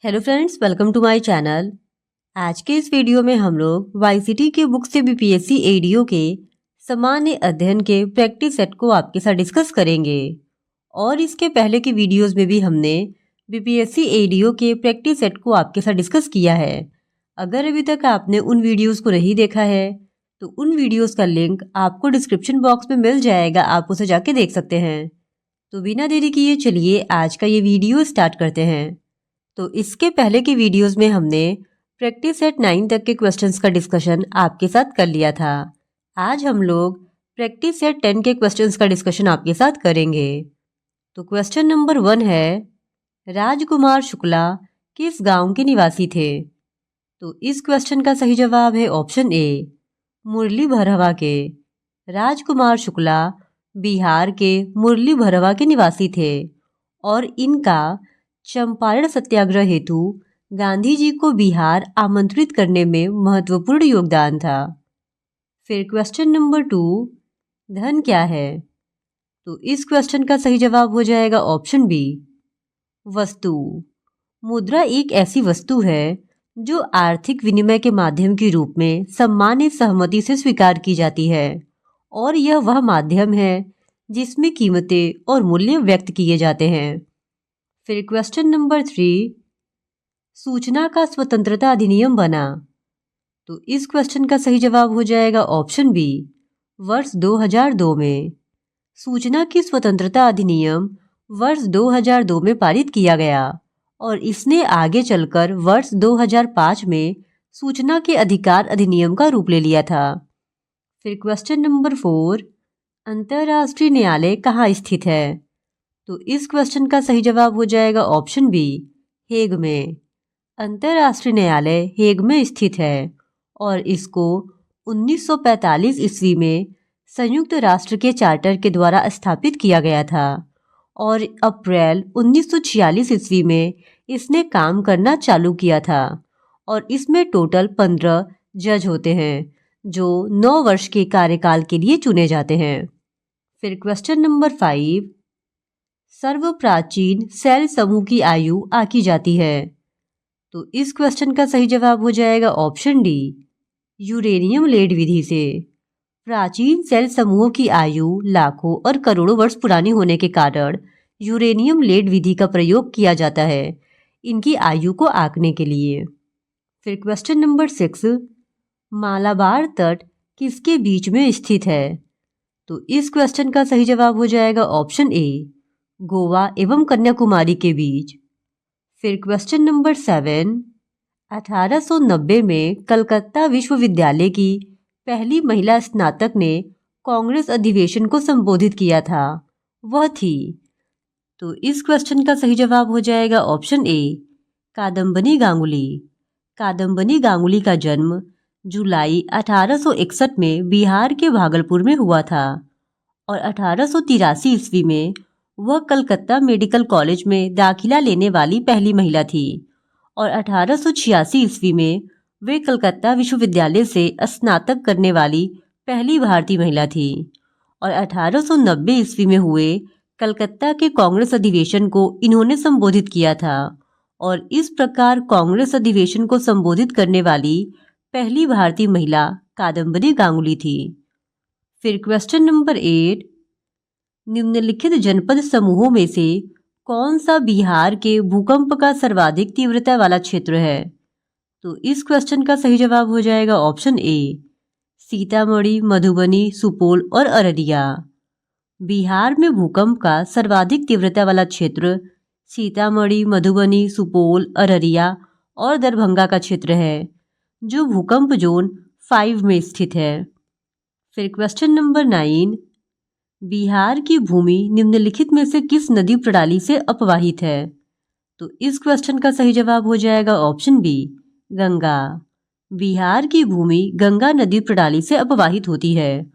Hello friends, welcome to my channel. आज के इस वीडियो में हम लोग वाईसीटी के बुक से बीपीएससी एडीओ के सामान्य अध्ययन के प्रैक्टिस सेट को आपके साथ डिस्कस करेंगे। और इसके पहले की वीडियोस में भी हमने बीपीएससी एडीओ के प्रैक्टिस सेट को आपके साथ डिस्कस किया है। अगर अभी तक आपने उन वीडियोज़ को नहीं देखा है तो उन वीडियोज़ का लिंक आपको डिस्क्रिप्शन बॉक्स में मिल जाएगा, आप उसे जाके देख सकते हैं। तो बिना देरी किए चलिए आज का ये वीडियो स्टार्ट करते हैं। तो इसके पहले के वीडियोस में हमने प्रैक्टिस सेट 9 तक के क्वेश्चंस का डिस्कशन आपके साथ कर लिया था। आज हम लोग प्रैक्टिस सेट 10 के क्वेश्चंस का डिस्कशन आपके साथ करेंगे। तो क्वेश्चन नंबर 1 है, राजकुमार शुक्ला किस गांव के निवासी थे? तो इस क्वेश्चन का सही जवाब है ऑप्शन ए, मुरली भरवा के। राजकुमार शुक्ला बिहार के मुरली भरवा के निवासी थे और इनका चंपारण सत्याग्रह हेतु गांधी जी को बिहार आमंत्रित करने में महत्वपूर्ण योगदान था। फिर क्वेश्चन नंबर 2, धन क्या है? तो इस क्वेश्चन का सही जवाब हो जाएगा ऑप्शन बी, वस्तु। मुद्रा एक ऐसी वस्तु है जो आर्थिक विनिमय के माध्यम के रूप में सामान्य सहमति से स्वीकार की जाती है और यह वह माध्यम है जिसमें कीमतें और मूल्य व्यक्त किए जाते हैं। फिर क्वेश्चन नंबर 3, सूचना का स्वतंत्रता अधिनियम बना? तो इस क्वेश्चन का सही जवाब हो जाएगा ऑप्शन बी, वर्ष 2002 में। सूचना की स्वतंत्रता अधिनियम वर्ष 2002 में पारित किया गया और इसने आगे चलकर वर्ष 2005 में सूचना के अधिकार अधिनियम का रूप ले लिया था। फिर क्वेश्चन नंबर 4, अंतर्राष्ट्रीय न्यायालय कहाँ स्थित है? तो इस क्वेश्चन का सही जवाब हो जाएगा ऑप्शन बी, हेग में। अंतर्राष्ट्रीय न्यायालय हेग में स्थित है और इसको 1945 ईस्वी में संयुक्त राष्ट्र के चार्टर के द्वारा स्थापित किया गया था और अप्रैल 1946 ईस्वी में इसने काम करना चालू किया था और इसमें टोटल 15 जज होते हैं जो 9 वर्ष के कार्यकाल के लिए चुने जाते हैं। फिर क्वेश्चन नंबर 5, सर्वप्राचीन सेल समूह की आयु आंकी जाती है? तो इस क्वेश्चन का सही जवाब हो जाएगा ऑप्शन डी, यूरेनियम लेड विधि से। प्राचीन सेल समूहों की आयु लाखों और करोड़ों वर्ष पुरानी होने के कारण यूरेनियम लेड विधि का प्रयोग किया जाता है इनकी आयु को आंकने के लिए। फिर क्वेश्चन नंबर 6, मालाबार तट किसके बीच में स्थित है? तो इस क्वेश्चन का सही जवाब हो जाएगा ऑप्शन ए, गोवा एवं कन्याकुमारी के बीच। फिर क्वेश्चन नंबर 7, 1890 में कलकत्ता विश्वविद्यालय की पहली महिला स्नातक ने कांग्रेस अधिवेशन को संबोधित किया था, वह थी? तो इस क्वेश्चन का सही जवाब हो जाएगा ऑप्शन ए, कादम्बनी गांगुली। कादम्बनी गांगुली का जन्म जुलाई 1861 में बिहार के भागलपुर में हुआ था और 1883 ईस्वी में वह कलकत्ता मेडिकल कॉलेज में दाखिला लेने वाली पहली महिला थी और 1886 ईस्वी में वे कलकत्ता विश्वविद्यालय से स्नातक करने वाली पहली भारतीय महिला थी और 1890 ईस्वी में हुए कलकत्ता के कांग्रेस अधिवेशन को इन्होंने संबोधित किया था और इस प्रकार कांग्रेस अधिवेशन को संबोधित करने वाली पहली भारतीय महिला कादम्बनी गांगुली थी। फिर क्वेश्चन नंबर 8, निम्नलिखित जनपद समूहों में से कौन सा बिहार के भूकंप का सर्वाधिक तीव्रता वाला क्षेत्र है? तो इस क्वेश्चन का सही जवाब हो जाएगा ऑप्शन ए, सीतामढ़ी, मधुबनी, सुपौल और अररिया। बिहार में भूकंप का सर्वाधिक तीव्रता वाला क्षेत्र सीतामढ़ी, मधुबनी, सुपौल, अररिया और दरभंगा का क्षेत्र है जो भूकंप जोन 5 में स्थित है। फिर क्वेश्चन नंबर 9, बिहार की भूमि निम्नलिखित में से किस नदी प्रणाली से अपवाहित है? तो इस क्वेश्चन का सही जवाब हो जाएगा ऑप्शन बी, गंगा। बिहार की भूमि गंगा नदी प्रणाली से अपवाहित होती है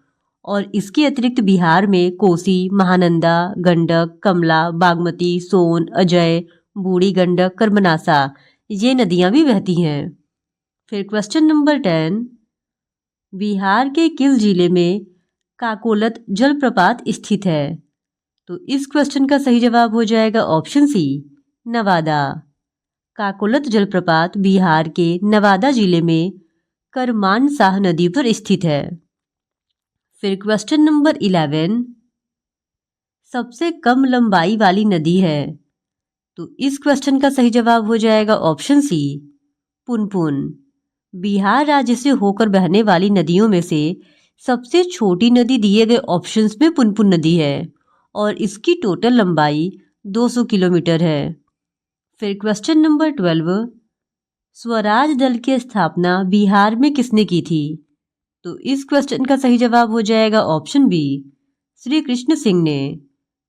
और इसके अतिरिक्त बिहार में कोसी, महानंदा, गंडक, कमला, बागमती, सोन, अजय, बूढ़ी गंडक, कर्मनासा ये नदियां भी बहती हैं। फिर क्वेश्चन नंबर 10, बिहार के किस जिले में काकोलत जलप्रपात स्थित है? तो इस क्वेश्चन का सही जवाब हो जाएगा ऑप्शन सी, नवादा। काकोलत जलप्रपात बिहार के नवादा जिले में करमानशाह नदी पर स्थित है। फिर क्वेश्चन नंबर 11, सबसे कम लंबाई वाली नदी है। तो इस क्वेश्चन का सही जवाब हो जाएगा ऑप्शन सी, पुनपुन। बिहार राज्य से होकर बहने वाली नदियों में से सबसे छोटी नदी दिए गए ऑप्शंस में पुनपुन नदी है और इसकी टोटल लंबाई 200 किलोमीटर है। फिर क्वेश्चन नंबर 12, स्वराज दल की स्थापना बिहार में किसने की थी? तो इस क्वेश्चन का सही जवाब हो जाएगा ऑप्शन बी, श्री कृष्ण सिंह ने।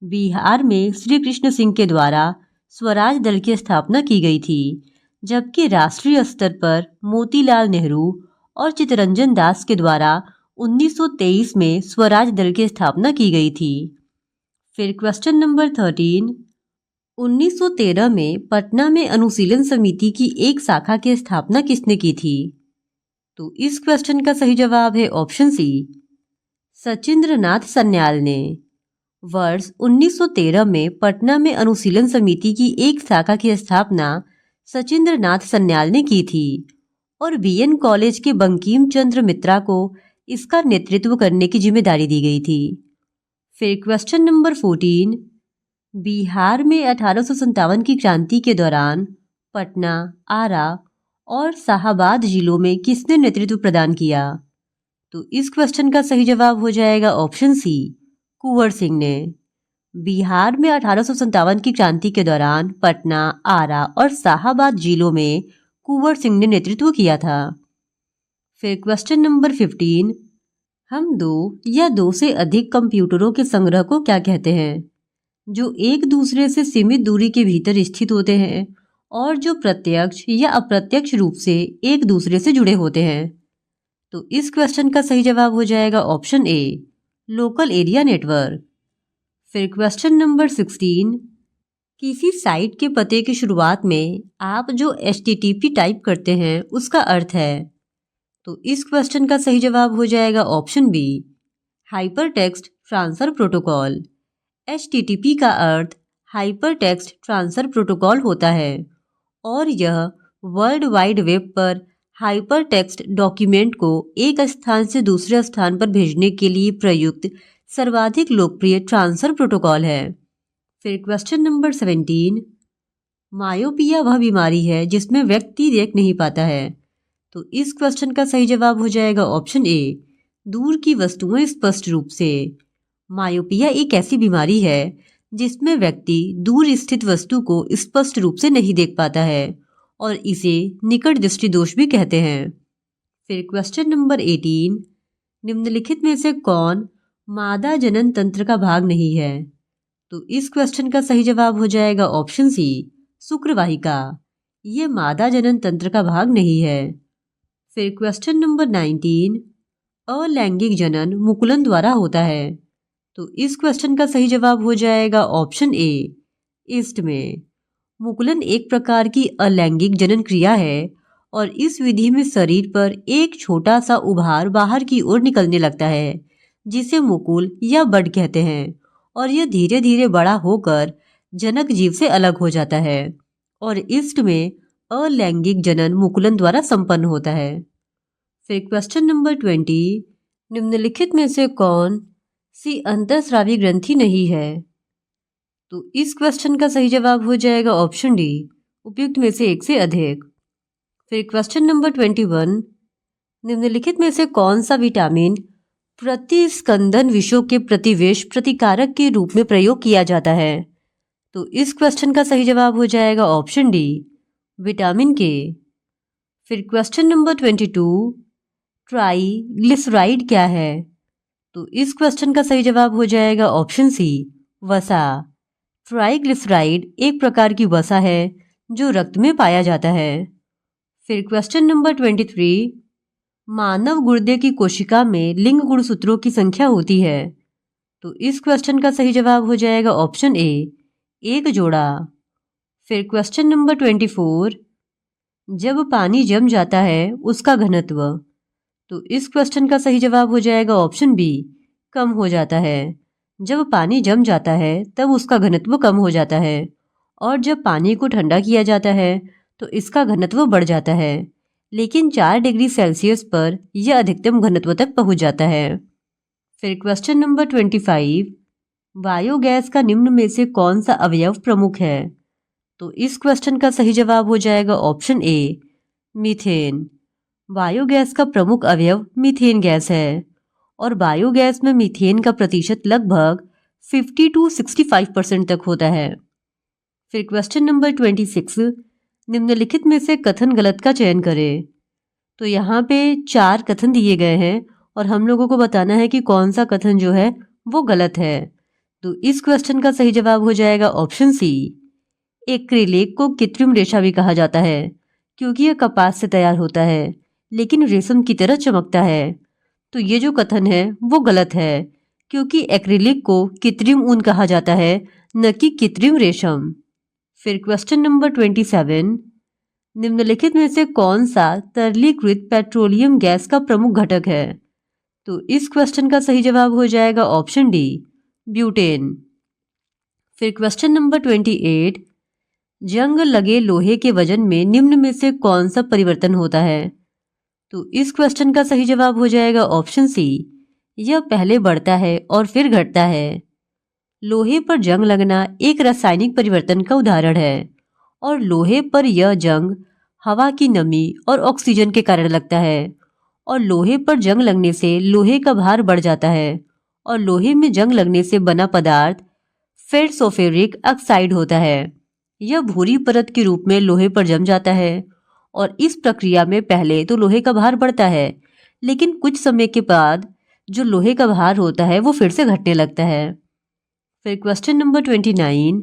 बिहार में श्री कृष्ण सिंह के द्वारा स्वराज दल की स्थापना की गई थी, जबकि राष्ट्रीय स्तर पर मोतीलाल नेहरू और चित्तरंजन दास के द्वारा 1923 में स्वराज दल की स्थापना की गई थी। फिर क्वेश्चन नंबर 13, 1913 में पटना में अनुशीलन समिति की एक शाखा की स्थापना किसने की थी? तो इस क्वेश्चन का सही जवाब है ऑप्शन सी, सचिंद्रनाथ सन्याल ने। वर्ष 1913 में पटना में अनुशीलन समिति की एक शाखा की स्थापना सचिंद्रनाथ सन्याल ने की थी और बीएन कॉलेज के बंकिम चंद्र मित्रा को इसका नेतृत्व करने की जिम्मेदारी दी गई थी। फिर क्वेश्चन नंबर 14, बिहार में 1857 की क्रांति के दौरान पटना, आरा और शाहाबाद जिलों में किसने नेतृत्व प्रदान किया? तो इस क्वेश्चन का सही जवाब हो जाएगा ऑप्शन सी, कुंवर सिंह ने। बिहार में 1857 की क्रांति के दौरान पटना, आरा और शाहाबाद जिलों में कुंवर सिंह ने नेतृत्व किया था। फिर क्वेश्चन नंबर 15, हम दो या दो से अधिक कंप्यूटरों के संग्रह को क्या कहते हैं, जो एक दूसरे से सीमित दूरी के भीतर स्थित होते हैं और जो प्रत्यक्ष या अप्रत्यक्ष रूप से एक दूसरे से जुड़े होते हैं? तो इस क्वेश्चन का सही जवाब हो जाएगा option A, local area network. फिर क्वेश्चन नंबर 16, किसी साइट के पते की शुरुआत में आप जो HTTP टाइप करते हैं उसका अर्थ है? तो इस क्वेश्चन का सही जवाब हो जाएगा option B, hypertext transfer protocol. HTTP का अर्थ हाइपर टेक्स्ट ट्रांसफर प्रोटोकॉल होता है और यह वर्ल्ड वाइड वेब पर हाइपर टेक्स्ट डॉक्यूमेंट को एक स्थान से दूसरे स्थान पर भेजने के लिए प्रयुक्त सर्वाधिक लोकप्रिय ट्रांसफर प्रोटोकॉल है। फिर क्वेश्चन नंबर 17, मायोपिया वह बीमारी है जिसमें व्यक्ति देख नहीं पाता है। तो इस क्वेश्चन का सही जवाब हो जाएगा ऑप्शन ए, दूर की वस्तुएं स्पष्ट रूप से। मायोपिया एक ऐसी बीमारी है जिसमें व्यक्ति दूर स्थित वस्तु को स्पष्ट रूप से नहीं देख पाता है और इसे निकट दृष्टि दोष भी कहते हैं। फिर क्वेश्चन नंबर 18, निम्नलिखित में से कौन मादा जनन तंत्र का भाग नहीं है? तो इस क्वेश्चन का सही जवाब हो जाएगा ऑप्शन सी, शुक्रवाहिका। ये मादा जनन तंत्र का भाग नहीं है। फिर क्वेश्चन नंबर 19, अलैंगिक जनन मुकुलन द्वारा होता है। तो इस क्वेश्चन का सही जवाब हो जाएगा ऑप्शन ए, ईस्ट में। मुकुलन एक प्रकार की अलैंगिक जनन क्रिया है और इस विधि में शरीर पर एक छोटा सा उभार बाहर की ओर निकलने लगता है जिसे मुकुल या बड कहते हैं और यह धीरे धीरे बड़ा होकर जनक जीव से अलग हो जाता है और ईस्ट में अलैंगिक जनन मुकुलन द्वारा संपन्न होता है। फिर क्वेश्चन नंबर 20, निम्नलिखित में से कौन सी अंतःस्रावी ग्रंथि नहीं है? तो इस क्वेश्चन का सही जवाब हो जाएगा ऑप्शन डी, उपयुक्त में से एक से अधिक। फिर क्वेश्चन नंबर 21, निम्नलिखित में से कौन सा विटामिन प्रतिस्कंदन विषों के प्रतिवेश प्रतिकारक के रूप में प्रयोग किया जाता है? तो इस क्वेश्चन का सही जवाब हो जाएगा ऑप्शन डी, विटामिन के। फिर क्वेश्चन नंबर 22, ट्राइग्लिसराइड क्या है? तो इस क्वेश्चन का सही जवाब हो जाएगा ऑप्शन सी, वसा। ट्राइग्लिसराइड एक प्रकार की वसा है जो रक्त में पाया जाता है। फिर क्वेश्चन नंबर 23, मानव गुर्दे की कोशिका में लिंग गुणसूत्रों की संख्या होती है। तो इस क्वेश्चन का सही जवाब हो जाएगा ऑप्शन ए, एक जोड़ा। फिर क्वेश्चन नंबर 24, जब पानी जम जाता है उसका घनत्व। तो इस क्वेश्चन का सही जवाब हो जाएगा ऑप्शन बी, कम हो जाता है। जब पानी जम जाता है तब उसका घनत्व कम हो जाता है और जब पानी को ठंडा किया जाता है तो इसका घनत्व बढ़ जाता है, लेकिन 4 डिग्री सेल्सियस पर यह अधिकतम घनत्व तक पहुंच जाता है। फिर क्वेश्चन नंबर 25, बायोगैस का निम्न में से कौन सा अवयव प्रमुख है? तो इस क्वेश्चन का सही जवाब हो जाएगा ऑप्शन ए, मीथेन। बायोगैस का प्रमुख अवयव मीथेन गैस है और बायोगैस में मीथेन का प्रतिशत लगभग 50 to 65% तक होता है। फिर क्वेश्चन नंबर 26, निम्नलिखित में से कथन गलत का चयन करें। तो यहाँ पे 4 कथन दिए गए हैं और हम लोगों को बताना है कि कौन सा कथन जो है वो गलत है। तो इस क्वेश्चन का सही जवाब हो जाएगा ऑप्शन सी, एक्रिलिक को कृत्रिम रेशा भी कहा जाता है क्योंकि यह कपास से तैयार होता है लेकिन रेशम की तरह चमकता है। तो ये जो कथन है वो गलत है क्योंकि एक्रिलिक को कृत्रिम ऊन कहा जाता है, न कि कृत्रिम रेशम। फिर क्वेश्चन नंबर 27, निम्नलिखित में से कौन सा तरलीकृत पेट्रोलियम गैस का प्रमुख घटक है? तो इस क्वेश्चन का सही जवाब हो जाएगा ऑप्शन डी, ब्यूटेन। फिर क्वेश्चन नंबर 28, जंग लगे लोहे के वजन में निम्न में से कौन सा परिवर्तन होता है? तो इस क्वेश्चन का सही जवाब हो जाएगा ऑप्शन सी, यह पहले बढ़ता है और फिर घटता है। लोहे पर जंग लगना एक रासायनिक परिवर्तन का उदाहरण है और लोहे पर यह जंग हवा की नमी और ऑक्सीजन के कारण लगता है और लोहे पर जंग लगने से लोहे का भार बढ़ जाता है और लोहे में जंग लगने से बना पदार्थ फेरसोफेरिक ऑक्साइड होता है। यह भूरी परत के रूप में लोहे पर जम जाता है और इस प्रक्रिया में पहले तो लोहे का भार बढ़ता है लेकिन कुछ समय के बाद जो लोहे का भार होता है वो फिर से घटने लगता है। फिर क्वेश्चन नंबर 29,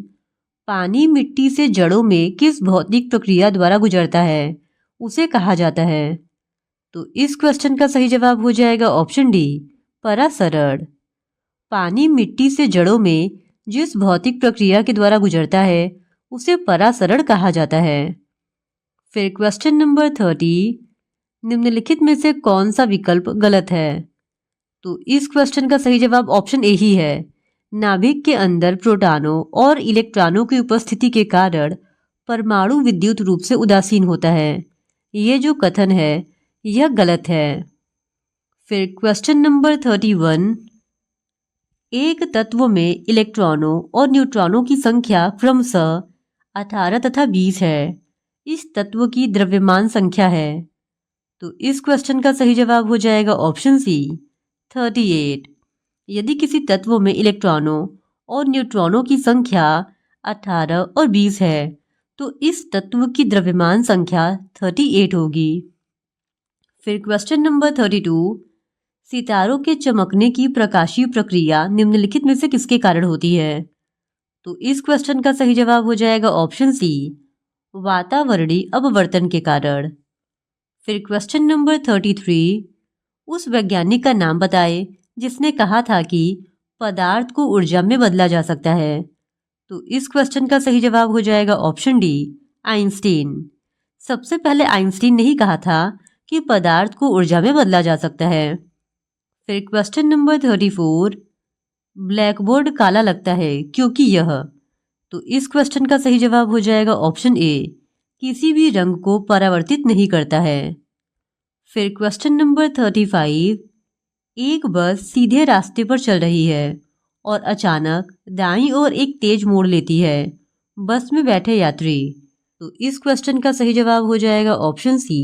पानी मिट्टी से जड़ों में किस भौतिक प्रक्रिया द्वारा गुजरता है, उसे कहा जाता है? तो इस क्वेश्चन का सही जवाब हो जाएगा ऑप्शन डी, परासरण। पानी मिट्टी से जड़ों में जिस भौतिक प्रक्रिया के द्वारा गुजरता है उसे परासरण कहा जाता है। फिर क्वेश्चन नंबर 30, निम्नलिखित में से कौन सा विकल्प गलत है? तो इस क्वेश्चन का सही जवाब ऑप्शन ए ही है, नाभिक के अंदर प्रोटॉनों और इलेक्ट्रॉनों की उपस्थिति के कारण परमाणु विद्युत रूप से उदासीन होता है। ये जो कथन है यह गलत है। फिर क्वेश्चन नंबर 31, एक तत्व में इलेक्ट्रॉनों और न्यूट्रॉनों की संख्या क्रमशः 18 तथा 20 है। इस तत्व की द्रव्यमान संख्या है। तो इस क्वेश्चन का सही जवाब हो जाएगा ऑप्शन सी, 38। यदि किसी तत्व में इलेक्ट्रॉनों और न्यूट्रॉनों की संख्या 18 और 20 है तो इस तत्व की द्रव्यमान संख्या 38 होगी। फिर क्वेश्चन नंबर 32, सितारों के चमकने की प्रकाशीय प्रक्रिया निम्नलिखित में से किसके कारण होती है? तो इस क्वेश्चन का सही जवाब हो जाएगा ऑप्शन सी, वातावरणीय अपवर्तन के कारण। फिर क्वेश्चन नंबर 33, उस वैज्ञानिक का नाम बताएं जिसने कहा था कि पदार्थ को ऊर्जा में बदला जा सकता है। तो इस क्वेश्चन का सही जवाब हो जाएगा ऑप्शन डी, आइंस्टीन। सबसे पहले आइंस्टीन ने ही कहा था कि पदार्थ को ऊर्जा में बदला जा सकता है। फिर क्वेश्चन नंबर 34, ब्लैकबोर्ड काला लगता है क्योंकि यह। तो इस क्वेश्चन का सही जवाब हो जाएगा ऑप्शन ए, किसी भी रंग को परावर्तित नहीं करता है। फिर क्वेश्चन नंबर 35, एक बस सीधे रास्ते पर चल रही है और अचानक दाईं ओर एक तेज मोड़ लेती है। बस में बैठे यात्री। तो इस क्वेश्चन का सही जवाब हो जाएगा ऑप्शन सी,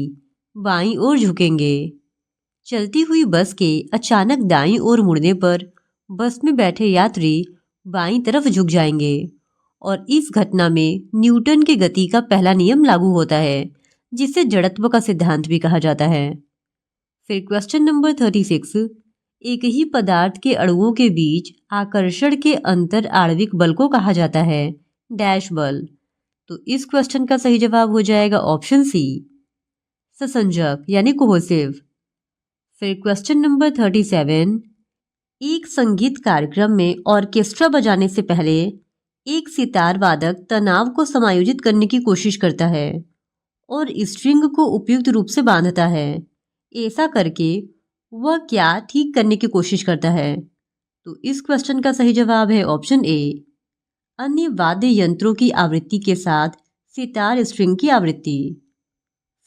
बाईं ओर झुकेंगे। चलती हुई बस के अचानक दाईं ओर मुड़ने पर बस में बैठे यात्री बाईं तरफ झुक जाएंगे और इस घटना में न्यूटन की गति का पहला नियम लागू होता है जिसे जड़त्व का सिद्धांत भी कहा जाता है। फिर क्वेश्चन नंबर 36, एक ही पदार्थ के अणुओं के बीच आकर्षण के अंतर आणविक बल को कहा जाता है डैश बल। तो इस क्वेश्चन का सही जवाब हो जाएगा ऑप्शन सी, ससंजक यानी कोहेसिव। फिर क्वेश्चन नंबर 37, एक संगीत कार्यक्रम में ऑर्केस्ट्रा बजाने से पहले एक सितार वादक तनाव को समायोजित करने की कोशिश करता है और स्ट्रिंग को उपयुक्त रूप से बांधता है। ऐसा करके वह क्या ठीक करने की कोशिश करता है? तो इस क्वेश्चन का सही जवाब है ऑप्शन ए, अन्य वाद्य यंत्रों की आवृत्ति के साथ सितार स्ट्रिंग की आवृत्ति।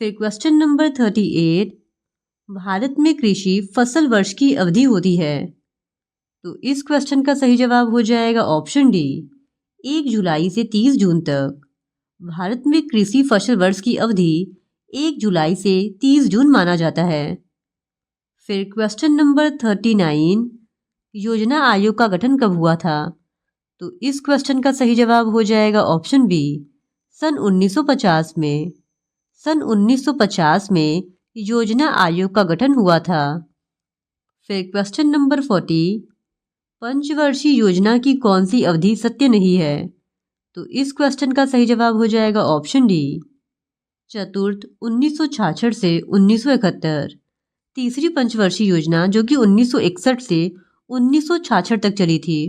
फिर क्वेश्चन नंबर 38, भारत में कृषि फसल वर्ष की अवधि होती है। तो इस क्वेश्चन का सही जवाब हो जाएगा ऑप्शन डी, 1 जुलाई से 30 जून तक। भारत में कृषि फसल वर्ष की अवधि 1 जुलाई से 30 जून माना जाता है। फिर क्वेश्चन नंबर 39, योजना आयोग का गठन कब हुआ था? तो इस क्वेश्चन का सही जवाब हो जाएगा ऑप्शन बी, सन 1950 में। सन 1950 में योजना आयोग का गठन हुआ था। फिर क्वेश्चन नंबर 40, पंचवर्षीय योजना की कौन सी अवधि सत्य नहीं है? तो इस क्वेश्चन का सही जवाब हो जाएगा ऑप्शन डी, चतुर्थ 1966 से 1971। तीसरी पंचवर्षीय योजना जो कि 1961 से 1966 तक चली थी,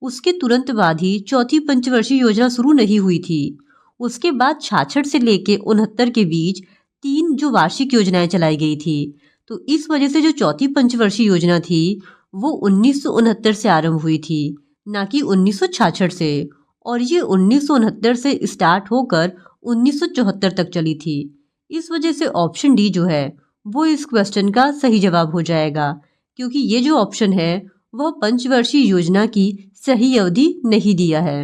उसके तुरंत बाद ही चौथी पंचवर्षीय योजना शुरू नहीं हुई थी। उसके बाद 66 से लेके 69 के बीच 3 जो वार्षिक योजनाएं चलाई गई थी। तो इस वजह से जो चौथी पंचवर्षीय योजना थी वो 1969 से आरंभ हुई थी, ना कि 1966 से। और ये 1969 से स्टार्ट होकर 1974 तक चली थी। इस वजह से ऑप्शन डी जो है वो इस क्वेश्चन का सही जवाब हो जाएगा, क्योंकि ये जो ऑप्शन है वह पंचवर्षीय योजना की सही अवधि नहीं दिया है।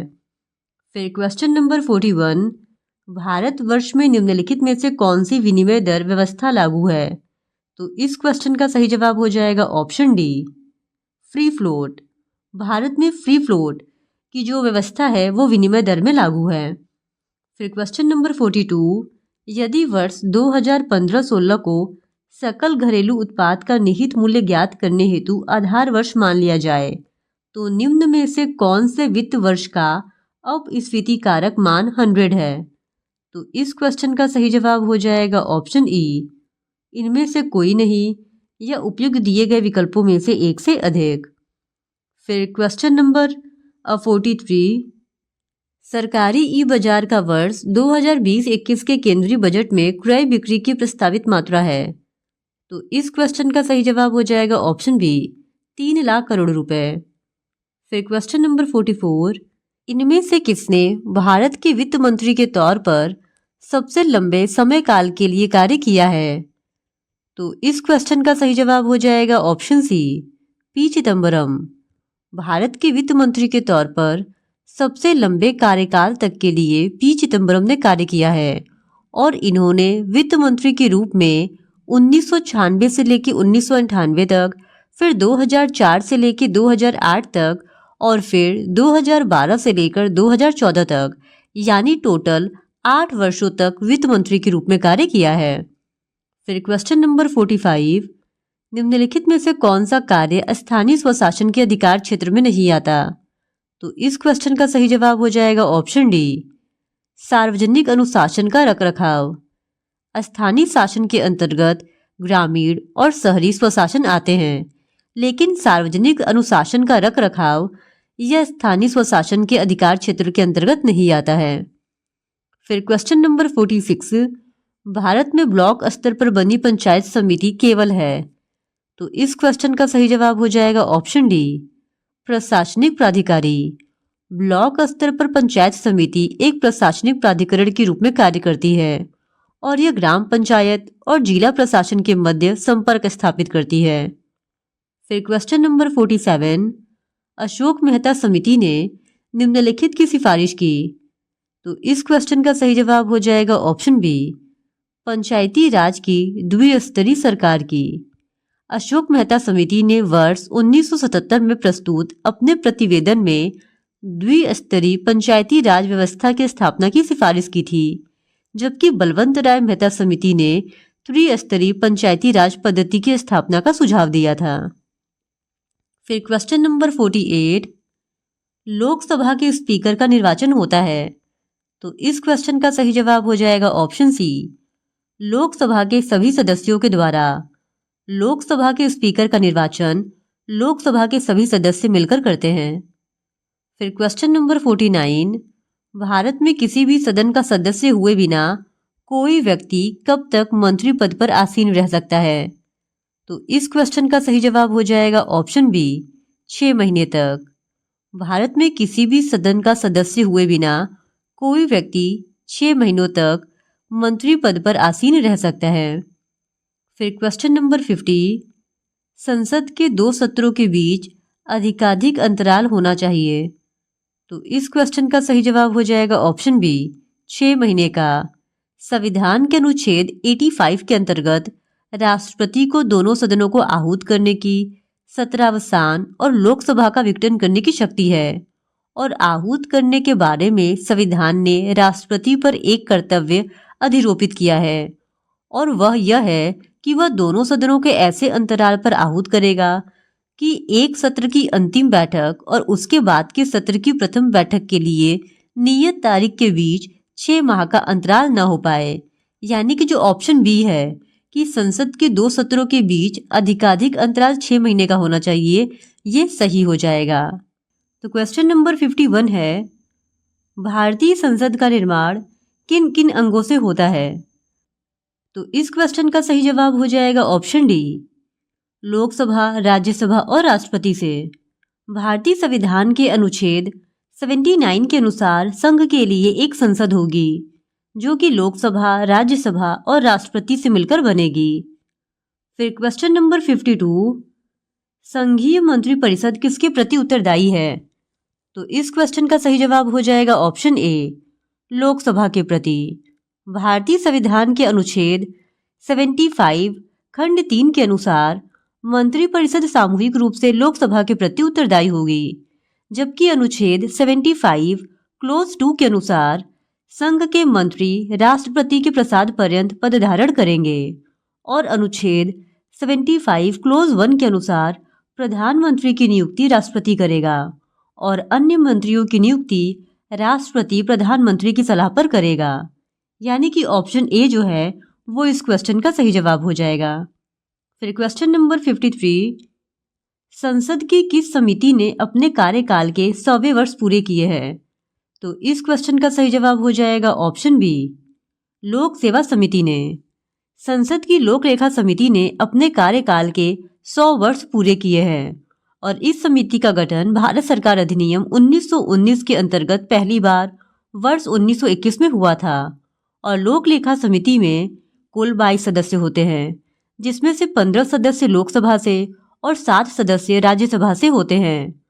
फिर क्वेश्चन नंबर 41, भारत वर्ष में निम्नलिखित में से कौन सी विनिमय दर व्यवस्था लागू है? तो इस क्वेश्चन का सही जवाब हो जाएगा option D, free float. Bharat में फ्री फ्लोट की जो व्यवस्था है वो विनिमय दर में लागू है। फिर क्वेश्चन नंबर 42, यदि वर्ष 2015-16 को सकल घरेलू उत्पाद का निहित मूल्य ज्ञात करने हेतु आधार वर्ष मान लिया जाए तो निम्न में से कौन से वित्त वर्ष का अपस्फीति कारक मान 100 है? तो इस क्वेश्चन का सही जवाब हो जाएगा ऑप्शन ई, इनमें से कोई नहीं या उपयुक्त दिए गए विकल्पों में से एक से अधिक। फिर क्वेश्चन नंबर 43, सरकारी ई बाजार का वर्ष 2020-21 के केंद्रीय बजट में क्रय बिक्री की प्रस्तावित मात्रा है। तो इस क्वेश्चन का सही जवाब हो जाएगा ऑप्शन बी, 3 लाख करोड़ रुपए। फिर क्वेश्चन नंबर 44, इनमें से किसने भारत के वित्त मंत्री के तौर पर सबसे लंबे समय काल के लिए कार्य किया है? तो इस क्वेश्चन का सही जवाब हो जाएगा ऑप्शन सी, पी चिदम्बरम। भारत के वित्त मंत्री के तौर पर सबसे लंबे कार्यकाल तक के लिए पी चिदम्बरम ने कार्य किया है और इन्होंने वित्त मंत्री के रूप में 1996 से लेकर 1998 तक, फिर 2004 से लेकर 2008 तक और फिर 2012 से लेकर 2014 तक, यानी टोटल 8 वर्षों तक वित्त मंत्री के रूप में कार्य किया है। फिर क्वेश्चन नंबर 45, निम्नलिखित में से कौन सा कार्य स्थानीय स्वशासन के अधिकार क्षेत्र में नहीं आता? तो इस क्वेश्चन का सही जवाब हो जाएगा ऑप्शन डी, सार्वजनिक अनुशासन का रखरखाव। स्थानीय शासन के अंतर्गत ग्रामीण और शहरी स्वशासन आते हैं, लेकिन सार्वजनिक अनुशासन का रखरखाव यह स्थानीय स्वशासन के अधिकार क्षेत्र के अंतर्गत नहीं आता है। फिर क्वेश्चन नंबर 46, भारत में ब्लॉक स्तर पर बनी पंचायत समिति केवल है। तो इस क्वेश्चन का सही जवाब हो जाएगा ऑप्शन डी, प्रशासनिक प्राधिकारी। ब्लॉक स्तर पर पंचायत समिति एक प्रशासनिक प्राधिकरण के रूप में कार्य करती है और यह ग्राम पंचायत और जिला प्रशासन के मध्य संपर्क स्थापित करती है। फिर क्वेश्चन नंबर 47, अशोक मेहता समिति ने निम्नलिखित की सिफारिश की। तो इस क्वेश्चन का सही जवाब हो जाएगा ऑप्शन बी, पंचायती राज की द्विस्तरीय सरकार की। अशोक मेहता समिति ने वर्ष 1977 में प्रस्तुत अपने प्रतिवेदन में द्विस्तरीय पंचायती राज व्यवस्था की स्थापना की सिफारिश की थी, जबकि बलवंत राय मेहता समिति ने त्रिस्तरीय पंचायती राज पद्धति की स्थापना का सुझाव दिया था। फिर क्वेश्चन नंबर 48, लोकसभा के स्पीकर का निर्वाचन होता है। तो इस क्वेश्चन का सही जवाब हो जाएगा ऑप्शन सी, लोकसभा के सभी सदस्यों के द्वारा। लोकसभा के स्पीकर का निर्वाचन लोकसभा के सभी सदस्य मिलकर करते हैं। फिर क्वेश्चन नंबर 49, भारत में किसी भी सदन का सदस्य हुए बिना कोई व्यक्ति कब तक मंत्री पद पर आसीन रह सकता है? तो इस क्वेश्चन का सही जवाब हो जाएगा ऑप्शन बी, 6 महीने तक। भारत में किसी भी सदन का सदस्य हुए बिना कोई व्यक्ति 6 महीनों तक मंत्री पद पर आसीन रह सकता है। फिर क्वेश्चन नंबर 50, संसद के 2 सत्रों के बीच अधिकाधिक अंतराल होना चाहिए। तो इस क्वेश्चन का सही जवाब हो जाएगा ऑप्शन बी, 6 महीने का। संविधान के अनुच्छेद 85 के अंतर्गत राष्ट्रपति को दोनों सदनों को आहूत करने की, सत्रावसान और लोकसभा का विघटन करने की शक्ति है। और आहूत करने के बारे में संविधान ने राष्ट्रपति पर एक कर्तव्य अधिरोपित किया है, और वह यह है कि वह दोनों सदनों के ऐसे अंतराल पर आहूत करेगा कि एक सत्र की अंतिम बैठक और उसके बाद के सत्र की प्रथम बैठक के लिए नियत तारीख के बीच 6 माह का अंतराल न हो पाए। यानी कि जो ऑप्शन बी है कि संसद के 2 सत्रों के बीच अधिकाधिक अंतराल 6 महीने का होना चाहिए, ये सही हो जाएगा। तो क्वेश्चन नंबर 51 है, भारतीय संसद का निर्माण किन किन अंगों से होता है? तो इस क्वेश्चन का सही जवाब हो जाएगा ऑप्शन डी, लोकसभा, राज्यसभा और राष्ट्रपति से। भारतीय संविधान के अनुच्छेद 79 के अनुसार संघ के लिए एक संसद होगी, जो कि लोकसभा, राज्यसभा और राष्ट्रपति से मिलकर बनेगी। फिर क्वेश्चन नंबर 52, संघीय मंत्रिपरिषद किसके प्रति उत्तरदायी है? तो इस क्वेश्चन का सही जवाब हो जाएगा ऑप्शन ए, लोकसभा के प्रति। भारतीय संविधान के अनुच्छेद 75 खंड 3 के अनुसार मंत्रिपरिषद सामूहिक रूप से लोकसभा के प्रति उत्तरदायी होगी, जबकि अनुच्छेद 75 क्लोज 2 के अनुसार संघ के मंत्री राष्ट्रपति के प्रसाद पर्यंत पद धारण करेंगे, और अनुच्छेद 75 क्लोज 1 के अनुसार प्रधानमंत्री की नियुक्ति राष्ट्रपति करेगा और अन्य मंत्रियों की नियुक्ति राष्ट्रपति प्रधानमंत्री की सलाह पर करेगा। यानी कि ऑप्शन ए जो है वो इस क्वेश्चन का सही जवाब हो जाएगा। फिर क्वेश्चन नंबर 53, संसद की किस समिति ने अपने कार्यकाल के 100वें वर्ष पूरे किए हैं? तो इस क्वेश्चन का सही जवाब हो जाएगा ऑप्शन बी, लोक सेवा समिति ने। संसद की लोक लेखा समिति ने अपने कार्यकाल के 100 वर्ष पूरे किए हैं, और इस समिति का गठन भारत सरकार अधिनियम 1919 के अंतर्गत पहली बार वर्ष 1921 में हुआ था। और लोक लेखा समिति में कुल 22 सदस्य होते हैं, जिसमें से 15 सदस्य लोकसभा से और 7 सदस्य राज्यसभा से होते हैं।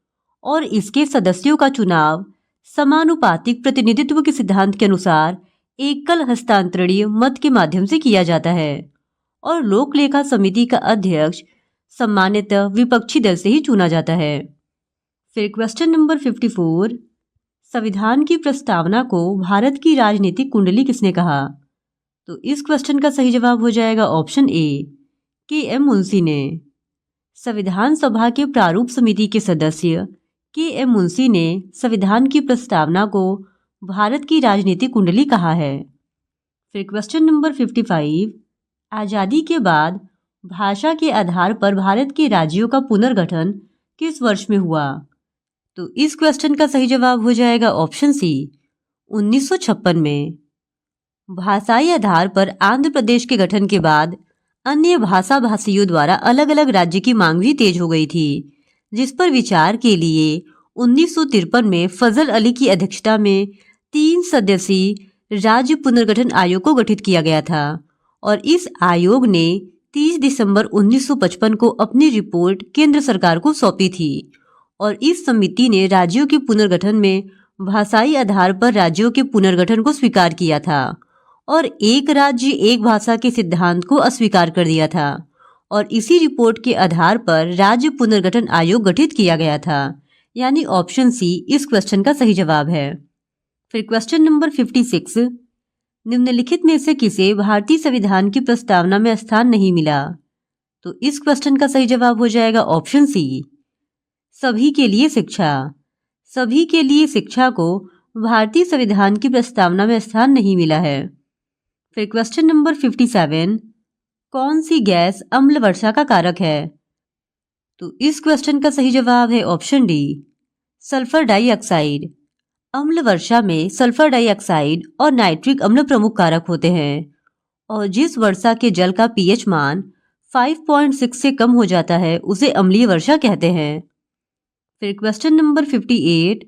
और इसके सदस्यों का चुनाव समानुपातिक प्रतिनिधित्व के सिद्धांत के अनुसार एकल हस्तांतरणीय मत के माध्यम से किया जाता है। और लोक लेखा समिति का अध्यक्ष सामान्यतः विपक्षी दल से ही चुना जाता है। फिर क्वेश्चन नंबर 54, संविधान की प्रस्तावना को भारत की राजनीतिक कुंडली किसने कहा? तो इस क्वेश्चन का सही जवाब हो जाएगा ऑप्शन ए, के.एम. मुंशी ने। संविधान सभा के प्रारूप समिति के सदस्य के.एम. मुंशी ने संविधान की प्रस्तावना को भारत की राजनीतिक कुंडली कहा है। फिर क्वेश्चन नंबर 55, आज़ादी के बाद भाषा के आधार पर भारत के राज्यों का पुनर्गठन किस वर्ष में हुआ? तो इस क्वेश्चन का सही जवाब हो जाएगा ऑप्शन सी, 1956 में। भाषाई आधार पर आंध्र प्रदेश के गठन के बाद अन्य भाषा भाषियों द्वारा अलग अलग राज्य की मांग भी तेज हो गई थी, जिस पर विचार के लिए 1953 में फजल अली की अध्यक्षता में 3 सदस्यीय राज्य पुनर्गठन आयोग को गठित किया गया था। और इस आयोग ने 30 दिसंबर 1955 को अपनी रिपोर्ट केंद्र सरकार को सौंपी थी। और इस समिति ने राज्यों के पुनर्गठन में भाषाई आधार पर राज्यों के पुनर्गठन को स्वीकार किया था, और एक राज्य एक भाषा के सिद्धांत को अस्वीकार कर दिया था। और इसी रिपोर्ट के आधार पर राज्य पुनर्गठन आयोग गठित किया गया था। यानी ऑप्शन सी इस क्वेश्चन का सही जवाब है। फिर क्वेश्चन नंबर 56, निम्नलिखित में से किसे भारतीय संविधान की प्रस्तावना में स्थान नहीं मिला? तो इस क्वेश्चन का सही जवाब हो जाएगा ऑप्शन सी, सभी के लिए शिक्षा। सभी के लिए शिक्षा को भारतीय संविधान की प्रस्तावना में स्थान नहीं मिला है। फिर क्वेश्चन नंबर 57, कौन सी गैस अम्ल वर्षा का कारक है? तो इस क्वेश्चन का सही जवाब है ऑप्शन डी, सल्फर डाइऑक्साइड। अम्ल वर्षा में सल्फर डाइऑक्साइड और नाइट्रिक अम्ल प्रमुख कारक होते हैं, और जिस वर्षा के जल का पीएच मान 5.6 से कम हो जाता है उसे अम्लीय वर्षा कहते हैं। फिर क्वेश्चन नंबर 58,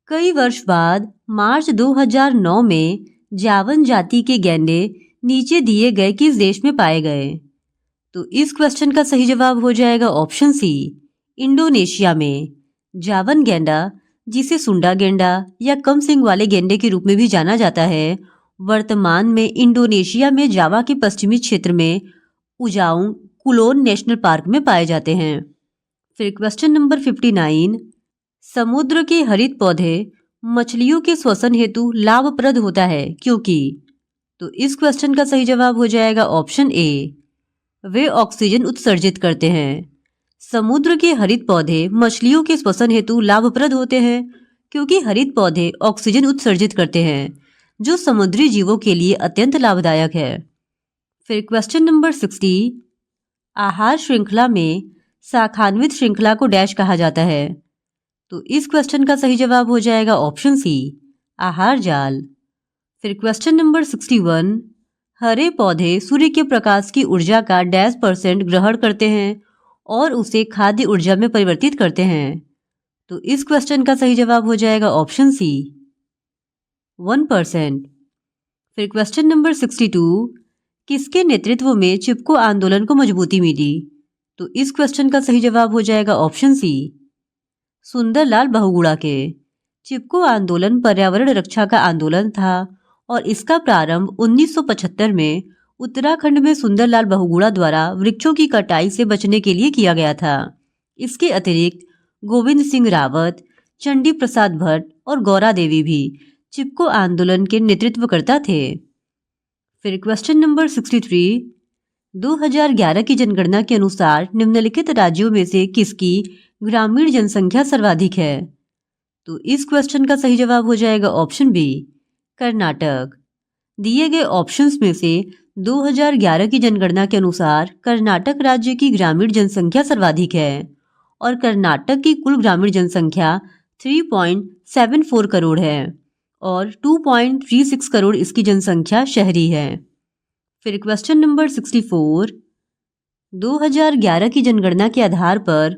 कई वर्ष बाद मार्च 2009 में जावन जाति के गैंडे नीचे दिए गए किस देश में पाए गए? तो इस क्वेश्चन का सही जवाब हो जाएगा ऑप्शन सी, इंडोनेशिया में। जावन गैंडा, जिसे सुंडा गेंडा या कम सींग वाले गेंडे के रूप में भी जाना जाता है, वर्तमान में इंडोनेशिया में जावा के पश्चिमी क्षेत्र में उजाउंग कुलोन नेशनल पार्क में पाए जाते हैं। फिर क्वेश्चन नंबर 59, समुद्र के हरित पौधे मछलियों के श्वसन हेतु लाभप्रद होता है क्योंकि? तो इस क्वेश्चन का सही जवाब हो जाएगा ऑप्शन ए, वे ऑक्सीजन उत्सर्जित करते हैं। समुद्र के हरित पौधे मछलियों के श्वसन हेतु लाभप्रद होते हैं क्योंकि हरित पौधे ऑक्सीजन उत्सर्जित करते हैं, जो समुद्री जीवों के लिए अत्यंत लाभदायक है। फिर क्वेश्चन नंबर 60, आहार श्रृंखला में शाखान्वित श्रृंखला को डैश कहा जाता है? तो इस क्वेश्चन का सही जवाब हो जाएगा ऑप्शन सी, आहार जाल। फिर क्वेश्चन नंबर 61, हरे पौधे सूर्य के प्रकाश की ऊर्जा का %% ग्रहण करते हैं और उसे खाद्य ऊर्जा में परिवर्तित करते हैं। तो इस क्वेश्चन का सही जवाब हो जाएगा ऑप्शन सी, 1%। फिर क्वेश्चन नंबर 62, किसके नेतृत्व में चिपको आंदोलन को मजबूती मिली? तो इस क्वेश्चन का सही जवाब हो जाएगा ऑप्शन सी, सुंदरलाल बहुगुणा के। चिपको आंदोलन पर्यावरण रक्षा का आंदोलन था और इसका प्रारंभ 1975 में उत्तराखंड में सुंदरलाल बहुगुणा द्वारा वृक्षों की कटाई से बचने के लिए किया गया था। इसके अतिरिक्त गोविंद सिंह रावत, चंडी प्रसाद भट्ट और गौरा देवी भी चिपको आंदोलन के नेतृत्वकर्ता थे। फिर क्वेश्चन नंबर 63, 2011 की जनगणना के अनुसार निम्नलिखित राज्यों में से किसकी ग्रामीण जनसंख्या सर्वाधिक है? तो इस क्वेश्चन का सही जवाब हो जाएगा ऑप्शन बी, कर्नाटक। दिए गए ऑप्शंस में से 2011 की जनगणना के अनुसार कर्नाटक राज्य की ग्रामीण जनसंख्या सर्वाधिक है और कर्नाटक की कुल ग्रामीण जनसंख्या 3.74 करोड़ है और 2.36 करोड़ इसकी जनसंख्या शहरी है। फिर क्वेश्चन नंबर 64, 2011 की जनगणना के आधार पर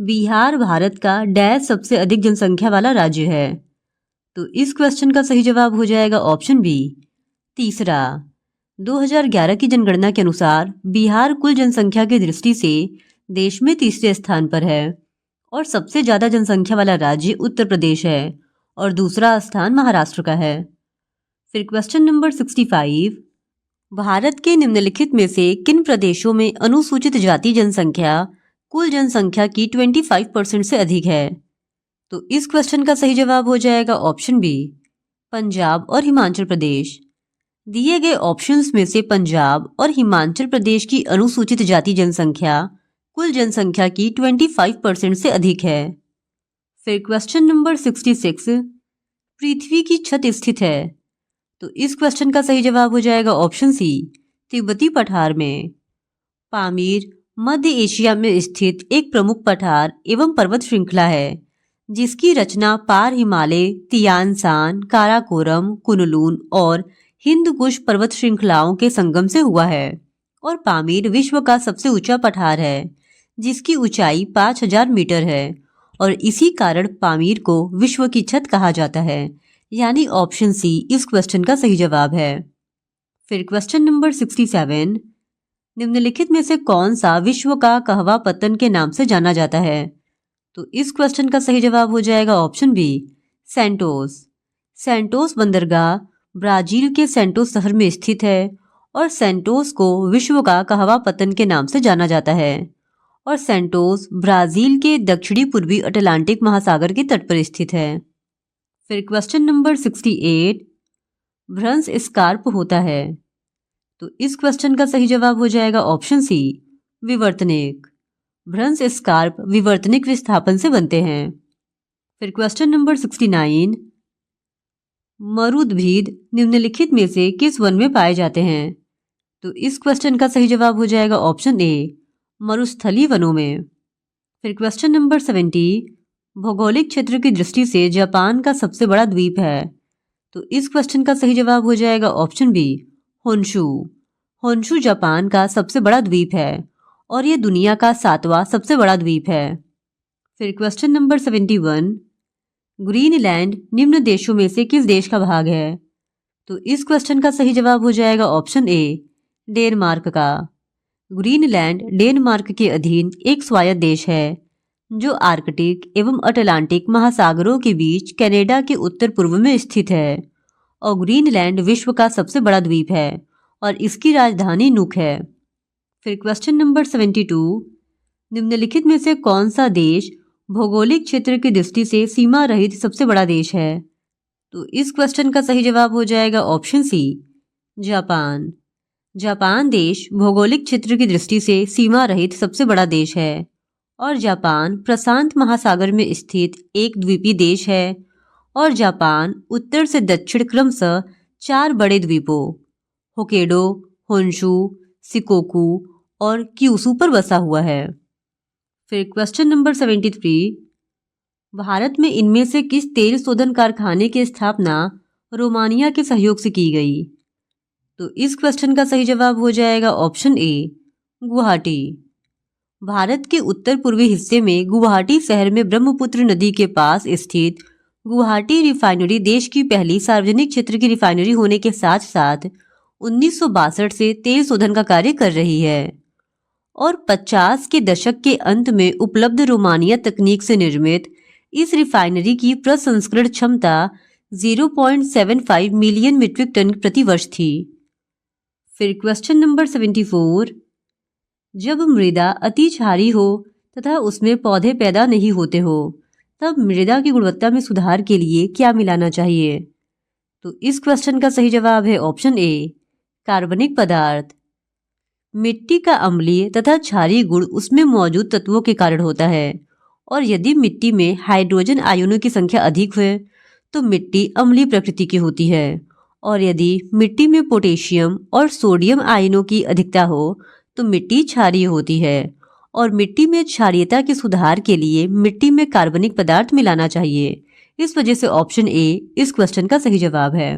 बिहार भारत का डैश सबसे अधिक जनसंख्या वाला राज्य है? तो इस क्वेश्चन का सही जवाब हो जाएगा ऑप्शन बी, तीसरा। 2011 की जनगणना के अनुसार बिहार कुल जनसंख्या की दृष्टि से देश में तीसरे स्थान पर है और सबसे ज्यादा जनसंख्या वाला राज्य उत्तर प्रदेश है और दूसरा स्थान महाराष्ट्र का है। फिर क्वेश्चन नंबर 65, भारत के निम्नलिखित में से किन प्रदेशों में अनुसूचित जाति जनसंख्या कुल जनसंख्या की 25% से अधिक है? तो इस क्वेश्चन का सही जवाब हो जाएगा ऑप्शन बी, पंजाब और हिमाचल प्रदेश। दिए गए ऑप्शंस में से पंजाब और हिमाचल प्रदेश की अनुसूचित जाति जनसंख्या कुल जनसंख्या की 25% से अधिक है। फिर क्वेश्चन नंबर 66, पृथ्वी की छत स्थित है? तो इस क्वेश्चन का सही जवाब हो जाएगा ऑप्शन सी, तिब्बती पठार में। पामीर मध्य एशिया में स्थित एक प्रमुख पठार एवं पर्वत श्रृंखला है जिसकी रचना पार Himalaya, Tian Shan, Karakoram, Kunlun और हिंद कुश पर्वत श्रृंखलाओं के संगम से हुआ है और पामीर विश्व का सबसे ऊंचा पठार है जिसकी ऊंचाई 5000 मीटर है और इसी कारण पामीर को विश्व की छत कहा जाता है, यानी ऑप्शन सी इस क्वेश्चन का सही जवाब है। फिर क्वेश्चन नंबर 67, निम्नलिखित में से कौन सा विश्व का कहवा पत्तन के नाम से जाना जाता है? तो इस क्वेश्चन का सही जवाब हो जाएगा ऑप्शन बी, सैंटोस। सैंटोस बंदरगाह ब्राजील के सैंटोस शहर में स्थित है और सैंटोस को विश्व का कहवा पत्तन के नाम से जाना जाता है और सैंटोस ब्राजील के दक्षिणी पूर्वी अटलांटिक महासागर के तट पर स्थित है। फिर क्वेश्चन नंबर 68, भ्रंश स्कार्प होता है? तो इस क्वेश्चन का सही जवाब हो जाएगा ऑप्शन सी, विवर्तनिक। भ्रंश स्कार्प विवर्तनिक विस्थापन से बनते हैं। फिर क्वेश्चन नंबर 69, मरुद्भिद निम्नलिखित में से किस वन में पाए जाते हैं? तो इस क्वेश्चन का सही जवाब हो जाएगा ऑप्शन ए, मरुस्थलीय वनों में। फिर क्वेश्चन नंबर 70, भौगोलिक क्षेत्र की दृष्टि से जापान का सबसे बड़ा द्वीप है? तो इस क्वेश्चन का सही जवाब हो जाएगा option B, Honshu. Honshu Japan का सबसे बड़ा द्वीप है और यह दुनिया का 7वां सबसे बड़ा द्वीप है। फिर क्वेश्चन नंबर 71, ग्रीनलैंड निम्न देशों में से किस देश का भाग है? तो इस क्वेश्चन का सही जवाब हो जाएगा ऑप्शन ए, डेनमार्क का। ग्रीनलैंड डेनमार्क के अधीन एक स्वायत्त देश है जो आर्कटिक एवं अटलांटिक महासागरों के बीच कनाडा के उत्तर पूर्व में स्थित है और ग्रीनलैंड विश्व का सबसे बड़ा द्वीप है और इसकी राजधानी नुक है। फिर क्वेश्चन नंबर 72, निम्नलिखित में से कौन सा देश भौगोलिक क्षेत्र की दृष्टि से सीमा रहित सबसे बड़ा देश है? तो इस क्वेश्चन का सही जवाब हो जाएगा ऑप्शन सी, जापान। जापान देश भौगोलिक क्षेत्र की दृष्टि से सीमा रहित सबसे बड़ा देश है और जापान प्रशांत महासागर में स्थित एक द्वीपीय देश है और जापान उत्तर से दक्षिण क्रमशः 4 बड़े द्वीपों होक्काइडो, होन्शु, शिकोकू और क्यूशू पर बसा हुआ है। फिर क्वेश्चन नंबर 73, भारत में इनमें से किस तेल शोधन कारखाने की स्थापना रोमानिया के सहयोग से की गई? तो इस क्वेश्चन का सही जवाब हो जाएगा ऑप्शन ए, गुवाहाटी। भारत के उत्तर पूर्वी हिस्से में गुवाहाटी शहर में ब्रह्मपुत्र नदी के पास स्थित गुवाहाटी रिफाइनरी देश की पहली सार्वजनिक क्षेत्र की रिफाइनरी होने के साथ साथ 1962 से तेल शोधन का कार्य कर रही है और 50 के दशक के अंत में उपलब्ध रोमानिया तकनीक से निर्मित इस रिफाइनरी की प्रसंस्करण क्षमता 0.75 मिलियन मीट्रिक टन प्रति वर्ष थी। फिर क्वेश्चन नंबर 74, जब मृदा अति क्षारीय हो तथा उसमें पौधे पैदा नहीं होते हो तब मृदा की गुणवत्ता में सुधार के लिए क्या मिलाना चाहिए? तो इस क्वेश्चन का सही जवाब है ऑप्शन ए, कार्बनिक पदार्थ। मिट्टी का अम्लीय तथा क्षारीय गुण उसमें मौजूद तत्वों के कारण होता है और यदि मिट्टी में हाइड्रोजन आयनों की संख्या अधिक है तो मिट्टी अम्लीय प्रकृति की होती है और यदि मिट्टी में पोटेशियम और सोडियम आयनों की अधिकता हो तो मिट्टी क्षारीय होती है और मिट्टी में क्षारीयता के सुधार के लिए मिट्टी में कार्बनिक पदार्थ मिलाना चाहिए। इस वजह से ऑप्शन ए इस क्वेश्चन का सही जवाब है।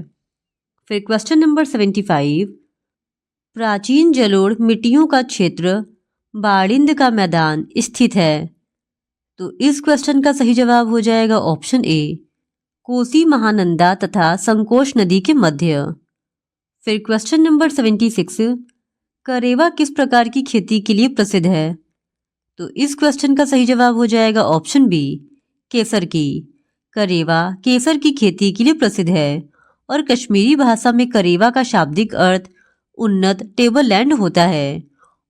फिर क्वेश्चन नंबर 75, प्राचीन जलोढ़ मिट्टियों का क्षेत्र बाड़िंद का मैदान स्थित है। तो इस क्वेश्चन का सही जवाब हो जाएगा ऑप्शन ए, कोसी महानंदा तथा संकोश नदी के मध्य। फिर क्वेश्चन नंबर 76, करेवा किस प्रकार की खेती के लिए प्रसिद्ध है? तो इस क्वेश्चन का सही जवाब हो जाएगा ऑप्शन बी, केसर की। करेवा केसर की खेती के लिए प्रसिद्ध है और कश्मीरी भाषा में करेवा का शाब्दिक अर्थ उन्नत टेबल लैंड होता है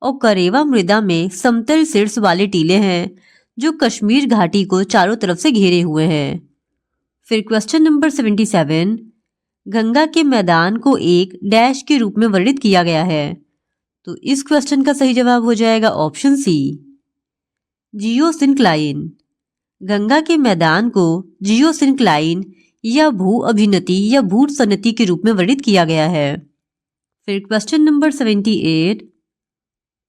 और करेवा मृदा में समतल शीर्ष वाले टीले हैं जो कश्मीर घाटी को चारों तरफ से घेरे हुए हैं। फिर क्वेश्चन नंबर 77, गंगा के मैदान को एक डैश के रूप में वर्णित किया गया है। तो इस क्वेश्चन का सही जवाब हो जाएगा ऑप्शन सी, जियोसिंक्लाइन। गंगा के मैदान को जियोसिंक्लाइन या भू अभिनति या भू सन्नति के रूप में वर्णित किया गया है। फिर क्वेश्चन नंबर 78,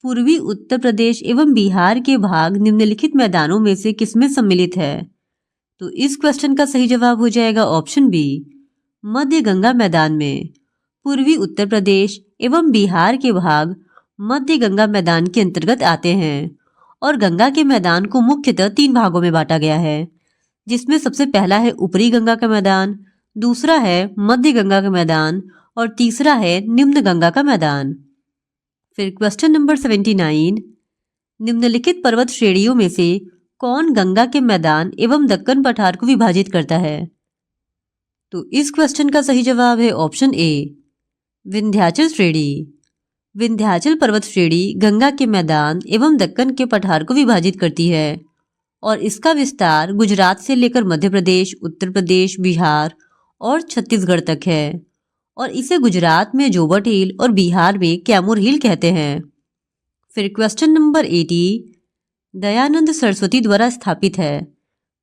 पूर्वी उत्तर प्रदेश एवं बिहार के भाग निम्नलिखित मैदानों में से किसमें सम्मिलित है? तो इस क्वेश्चन का सही जवाब हो जाएगा ऑप्शन बी, मध्य गंगा मैदान में। पूर्वी उत्तर प्रदेश एवं बिहार के भाग मध्य गंगा मैदान के अंतर्गत आते हैं और गंगा के मैदान को मुख्यतः 3 भागों में बांटा गया है, जिसमें सबसे पहला है ऊपरी गंगा का मैदान, दूसरा है मध्य गंगा का मैदान और तीसरा है निम्न गंगा का मैदान। फिर क्वेश्चन नंबर 79, निम्नलिखित पर्वत श्रेणियों में से कौन गंगा के मैदान एवं दक्कन पठार को विभाजित करता है? तो इस क्वेश्चन का सही जवाब है ऑप्शन ए, विंध्याचल श्रेणी। विंध्याचल पर्वत श्रेणी गंगा के मैदान एवं दक्कन के पठार को विभाजित करती है और इसका विस्तार गुजरात से लेकर मध्य प्रदेश, उत्तर प्रदेश, बिहार और छत्तीसगढ़ तक है और इसे गुजरात में जोबट हिल और बिहार में कैमूर हिल कहते हैं। फिर क्वेश्चन नंबर 80, दयानंद सरस्वती द्वारा स्थापित है।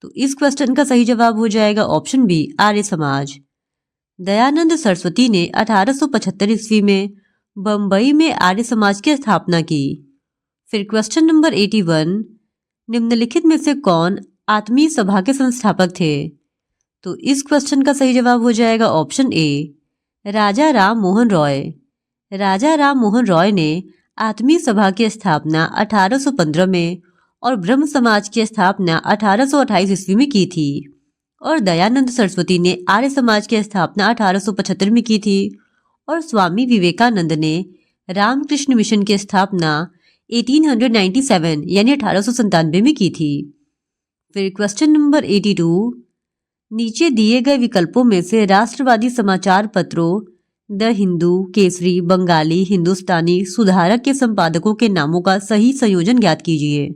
तो इस क्वेश्चन का सही जवाब हो जाएगा ऑप्शन बी, आर्य समाज। दयानंद सरस्वती ने 1875 ईस्वी में बम्बई में आर्य समाज की स्थापना की। फिर क्वेश्चन नंबर 81, निम्नलिखित में से कौन आत्मीय सभा के संस्थापक थे? तो इस क्वेश्चन का सही जवाब हो जाएगा ऑप्शन ए, राजा राम मोहन रॉय। राजा राम मोहन रॉय ने आत्मीय सभा की स्थापना 1815 में और ब्रह्म समाज की स्थापना 1828 ईस्वी में की थी और दयानंद सरस्वती ने आर्य समाज की स्थापना 1875 में की थी और स्वामी विवेकानंद ने रामकृष्ण मिशन की स्थापना 1897 यानी 1897 में की थी। फिर क्वेश्चन नंबर 82, नीचे दिए गए विकल्पों में से राष्ट्रवादी समाचार पत्रों द हिंदू, केसरी, बंगाली, हिंदुस्तानी, सुधारक के संपादकों के नामों का सही संयोजन ज्ञात कीजिए।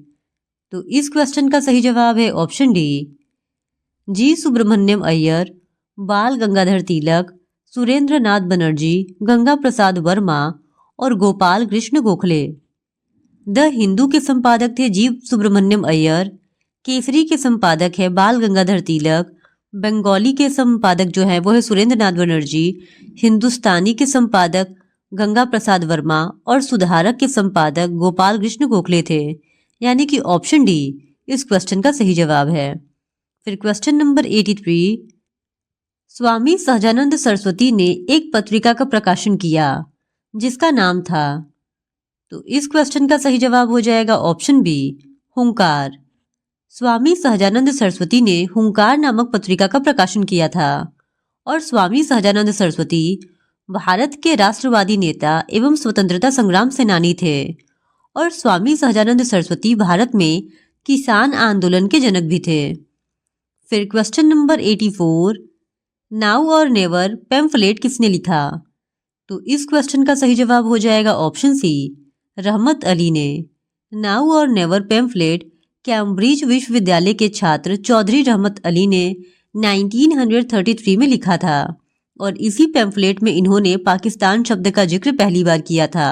तो इस क्वेश्चन का सही जवाब है ऑप्शन डी, जी सुब्रमण्यम अय्यर, बाल गंगाधर तिलक, सुरेंद्र नाथ बनर्जी, गंगा प्रसाद वर्मा और गोपाल कृष्ण गोखले। द हिंदू के संपादक थे जी सुब्रमण्यम अय्यर, केसरी के संपादक है बाल गंगाधर तिलक, बंगाली के संपादक जो है वो है सुरेंद्र नाथ बनर्जी, हिंदुस्तानी के संपादक गंगा प्रसाद वर्मा और सुधारक के संपादक गोपाल कृष्ण गोखले थे। यानी कि ऑप्शन डी इस क्वेश्चन का सही जवाब है। फिर क्वेश्चन नंबर 83, स्वामी सहजानंद सरस्वती ने एक पत्रिका का प्रकाशन किया जिसका नाम था। तो इस क्वेश्चन का सही जवाब हो जाएगा ऑप्शन बी, हुंकार। स्वामी सहजानंद सरस्वती ने हुंकार नामक पत्रिका का प्रकाशन किया था और स्वामी सहजानंद सरस्वती भारत के राष्ट्रवादी नेता एवं स्वतंत्रता संग्राम सेनानी थे और स्वामी सहजानंद सरस्वती भारत में किसान आंदोलन के जनक भी थे। फिर क्वेश्चन नंबर 84, नाउ और नेवर पैम्फलेट किसने लिखा? तो इस क्वेश्चन का सही जवाब हो जाएगा ऑप्शन सी, रहमत अली ने। नाउ और नेवर पैम्फलेट कैम्ब्रिज विश्वविद्यालय के छात्र चौधरी रहमत अली ने 1933 में लिखा था और इसी पैम्फलेट में इन्होंने पाकिस्तान शब्द का जिक्र पहली बार किया था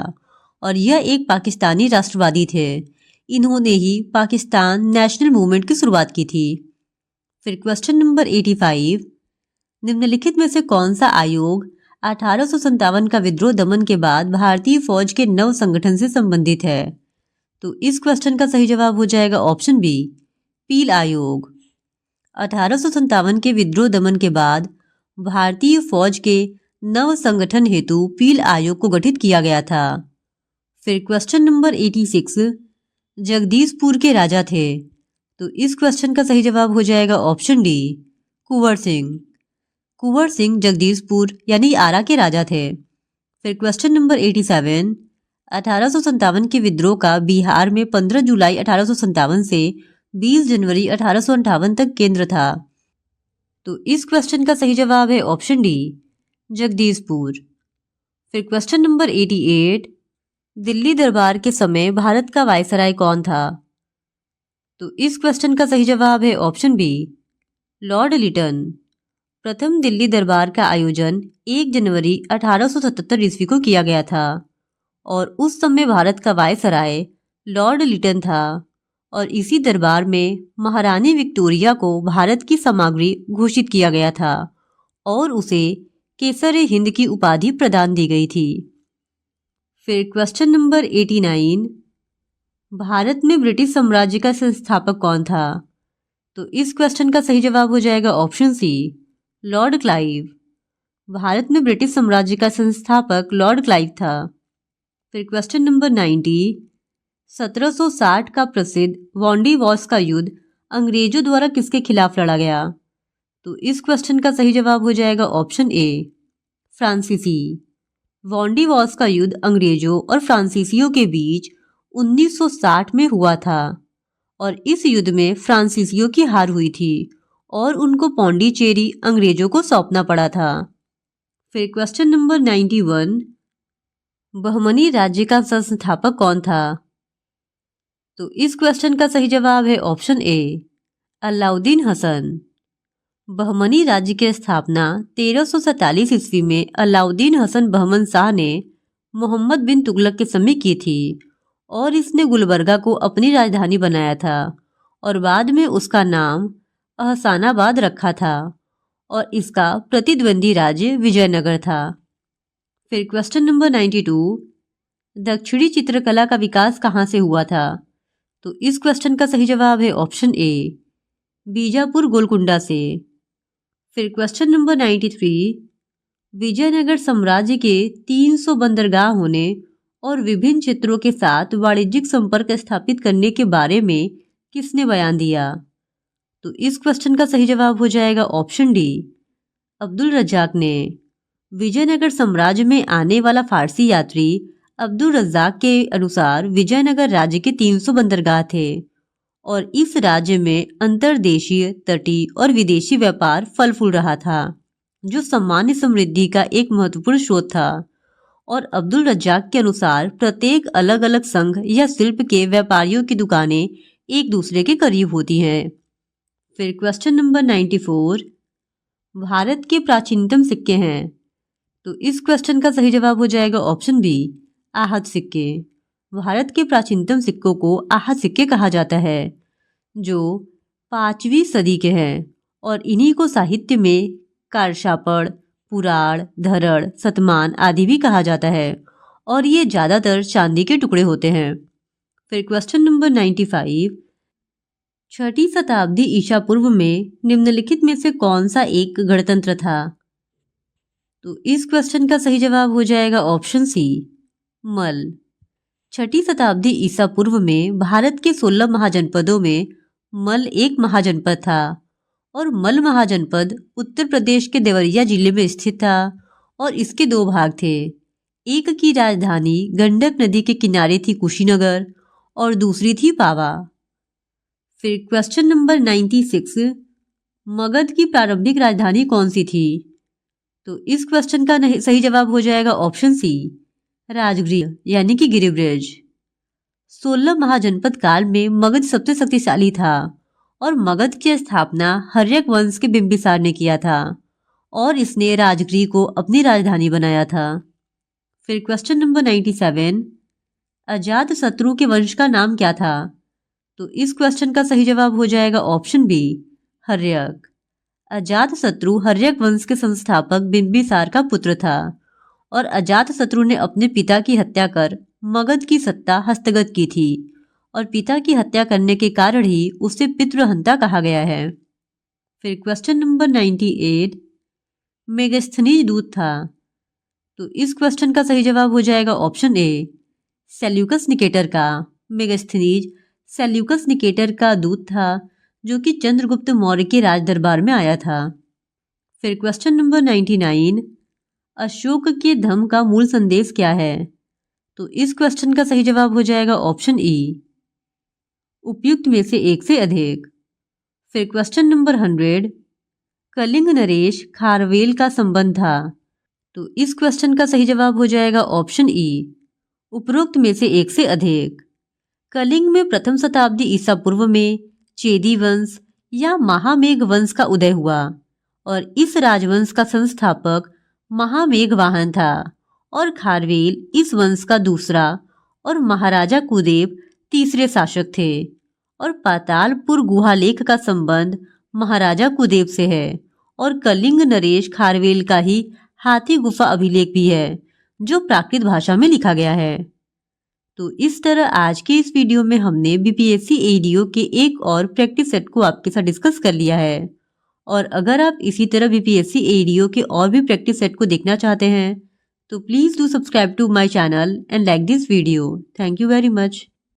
और यह एक पाकिस्तानी राष्ट्रवादी थे। इन्होंने ही पाकिस्तान नेशनल मूवमेंट की शुरुआत की थी। फिर क्वेश्चन नंबर 85, निम्नलिखित में से कौन सा आयोग 1857 का विद्रोह दमन के बाद भारतीय फौज के नव संगठन से संबंधित है? तो इस क्वेश्चन का सही जवाब हो जाएगा ऑप्शन बी, पील आयोग। 1857 के विद्रोह दमन के बाद भारतीय फौज के नव संगठन हेतु पील आयोग को गठित किया गया था। फिर क्वेश्चन नंबर 86, जगदीशपुर के राजा थे। तो इस क्वेश्चन का सही जवाब हो जाएगा ऑप्शन डी, कुंवर सिंह। कुंवर सिंह जगदीशपुर यानी आरा के राजा थे। फिर क्वेश्चन नंबर 87, 1857 के विद्रोह का बिहार में 15 जुलाई 1857 से 20 जनवरी 1858 तक केंद्र था। तो इस क्वेश्चन का सही जवाब है ऑप्शन डी, जगदीशपुर। फिर क्वेश्चन नंबर 88, दिल्ली दरबार के समय भारत का वायसराय कौन था? तो इस क्वेश्चन का सही जवाब है ऑप्शन बी, लॉर्ड लिटन। प्रथम दिल्ली दरबार का आयोजन 1 जनवरी 1877 ईस्वी को किया गया था और उस समय भारत का वायसराय लॉर्ड लिटन था और इसी दरबार में महारानी विक्टोरिया को भारत की सामग्री घोषित किया गया था और उसे केसर हिंद की उपाधि प्रदान दी गई थी। फिर क्वेश्चन नंबर 89, भारत में ब्रिटिश साम्राज्य का संस्थापक कौन था? तो इस क्वेश्चन का सही जवाब हो जाएगा ऑप्शन सी, लॉर्ड क्लाइव। भारत में ब्रिटिश साम्राज्य का संस्थापक लॉर्ड क्लाइव था। फिर क्वेश्चन नंबर 90, 1760 का प्रसिद्ध वॉन्डी वॉर्स का युद्ध अंग्रेजों द्वारा किसके खिलाफ लड़ा गया? तो इस क्वेश्चन का सही जवाब हो जाएगा ऑप्शन ए, फ्रांसीसी। वॉन्डी वॉर्स का युद्ध अंग्रेजों और फ्रांसीसियों के बीच 1960 में हुआ था और इस युद्ध में फ्रांसीसियों की हार हुई थी और उनको पौंडीचेरी अंग्रेजों को सौंपना पड़ा था। फिर क्वेश्चन नंबर 91, बहमनी राज्य का संस्थापक कौन था? तो इस क्वेश्चन का सही जवाब है ऑप्शन ए, अलाउद्दीन हसन। बहमनी राज्य की स्थापना 1347 ईस्वी में अलाउद्दीन हसन बहमन शाह ने मोहम्मद बिन तुगलक के समय की थी और इसने गुलबर्गा को अपनी राजधानी बनाया था और बाद में उसका नाम अहसानाबाद रखा था और इसका प्रतिद्वंदी राज्य विजयनगर था। फिर क्वेश्चन नंबर 92, दक्षिणी चित्रकला का विकास कहाँ से हुआ था? तो इस क्वेश्चन का सही जवाब है ऑप्शन ए, बीजापुर गोलकुंडा से। फिर क्वेश्चन नंबर 93, विजयनगर साम्राज्य के 300 बंदरगाह होने और विभिन्न क्षेत्रों के साथ वाणिज्यिक संपर्क स्थापित करने के बारे में किसने बयान दिया? तो इस क्वेश्चन का सही जवाब हो जाएगा ऑप्शन डी, अब्दुल रज्जाक ने। विजयनगर साम्राज्य में आने वाला फारसी यात्री अब्दुल रज्जाक के अनुसार विजयनगर राज्य के 300 बंदरगाह थे और इस राज्य में अंतर्देशीय, तटीय और विदेशी व्यापार फल फूल रहा था, जो सामान्य समृद्धि का एक महत्वपूर्ण स्रोत था। और अब्दुल रज्जाक के अनुसार प्रत्येक अलग अलग संघ या शिल्प के व्यापारियों की दुकानें एक दूसरे के करीब होती हैं। फिर क्वेश्चन नंबर 94, भारत के प्राचीनतम सिक्के हैं। तो इस क्वेश्चन का सही जवाब हो जाएगा ऑप्शन बी, आहत सिक्के। भारत के प्राचीनतम सिक्कों को आहत सिक्के कहा जाता है, जो 5वीं सदी के हैं और इन्हीं को साहित्य में कारशापड़, पुराण, धरड़, शतमान आदि भी कहा जाता है और ये ज़्यादातर चांदी के टुकड़े होते हैं। फिर क्वेश्चन नंबर 95, 6ठी शताब्दी ईसा पूर्व में निम्नलिखित में से कौन सा एक गणतंत्र था? तो इस क्वेश्चन का सही जवाब हो जाएगा ऑप्शन सी, मल। 6ठी शताब्दी ईसा पूर्व में भारत के 16 महाजनपदों में मल एक महाजनपद था और मल महाजनपद उत्तर प्रदेश के देवरिया जिले में स्थित था और इसके 2 भाग थे। एक की राजधानी गंडक नदी के किनारे थी कुशीनगर और दूसरी थी पावा। फिर क्वेश्चन नंबर 96, मगध की प्रारंभिक राजधानी कौन सी थी? तो इस क्वेश्चन का सही जवाब हो जाएगा ऑप्शन सी, राजगृह यानी कि गिरिब्रिज। 16 महाजनपद काल में मगध सबसे शक्तिशाली था और मगध की स्थापना हर्यक वंश के बिंबिसार ने किया था और इसने राजगृह को अपनी राजधानी बनाया था। फिर क्वेश्चन नंबर 97, अजात शत्रु के वंश का नाम क्या था? तो इस क्वेश्चन का सही जवाब हो जाएगा ऑप्शन बी, हर्यक। अजात शत्रु हर्यक वंश के संस्थापक बिंबिसार का पुत्र था और अजात शत्रु ने अपने पिता की हत्या कर मगध की सत्ता हस्तगत की थी और पिता की हत्या करने के कारण ही उसे पितृहंता कहा गया है। फिर क्वेश्चन नंबर 98, मेगस्थनीज दूत था। तो इस क्वेश्चन का सही जवाब हो जाएगा ऑप्शन ए, सेल्यूकस निकेटर का। मेगस्थनीज सेल्यूकस निकेटर का दूत था जो कि चंद्रगुप्त मौर्य के राज दरबार में आया था। फिर क्वेश्चन नंबर 99, अशोक के धम्म का मूल संदेश क्या है? तो इस क्वेश्चन का सही जवाब हो जाएगा ऑप्शन ई, उपयुक्त में से एक से अधिक। फिर क्वेश्चन नंबर 100, कलिंग नरेश खारवेल का संबंध था। तो इस क्वेश्चन का सही जवाब हो जाएगा ऑप्शन ई, उपरोक्त में से एक से अधिक। कलिंग में प्रथम शताब्दी ईसा पूर्व में चेदी वंश या महामेघ वंश का उदय हुआ और इस राजवंश का संस्थापक महामेघवाहन था और खारवेल इस वंश का दूसरा और महाराजा कुदेव तीसरे शासक थे और पातालपुर गुहालेख का संबंध महाराजा कुदेव से है और कलिंग नरेश खारवेल का ही हाथी गुफा अभिलेख भी है जो प्राकृत भाषा में लिखा गया है। तो इस तरह आज के इस वीडियो में हमने बीपीएससी एडीओ के एक और प्रैक्टिस सेट को आपके साथ डिस्कस कर लिया है और अगर आप इसी तरह बीपीएससी एडीओ के और भी प्रैक्टिस सेट को देखना चाहते हैं तो please do subscribe to my channel and like this video. Thank you very much.